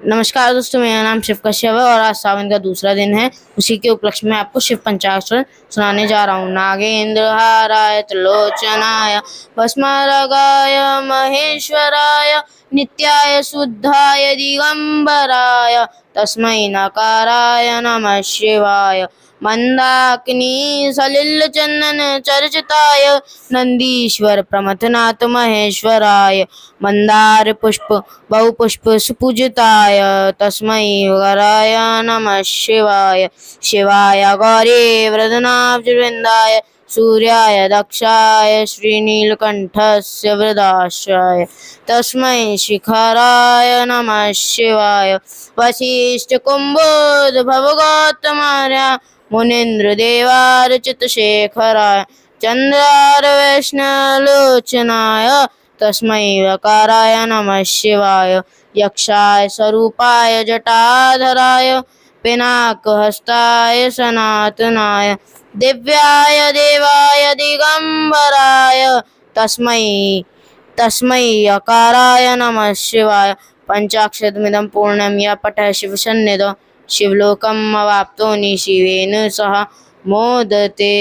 नमस्कार दोस्तों, मेरा नाम शिव कश्यप है और आज सावन का दूसरा दिन है। उसी के उपलक्ष्य में आपको शिव पंचाक्षर सुनाने जा रहा हूँ। नागेंद्र हाराय त्रिलोचनाय भस्मरागाय महेश्वराय नित्याय शुद्धाय दिगंबराय तस्मै नकाराय नमः शिवाय। मंदाकिनी सलिल चंदन चर्चिताय नंदीश्वर प्रमथनाथ महेश्वराय। मंदार पुष्प बहुपुष्प सुपूजिताय तस्मै वराय नमः शिवाय। शिवाय गौरी वृदनाभवृंदाय सूर्याय दक्षाय श्रीनीलकंठस्य वृदाश्रय तस्मै शिखराय नमः शिवाय। वशिष्ठ कुंभोद भवगौतमार्य मुनीन्द्र देवार्चित शेखराय चंद्रार वैष्णलोचनाय तस्मै वकाराय नमः शिवाय। यक्षाय स्वरूपाय जटाधराय पिनाकहस्ताय सनातनाय दिव्याय देवाय दिगंबराय तस्मै यकाराय नमः शिवाय। पंचाक्षरमिदं पूर्णं यः पठः शिवसन्निधौ शिवलोकम् अवाप्नोति शिवेन सह मोदते।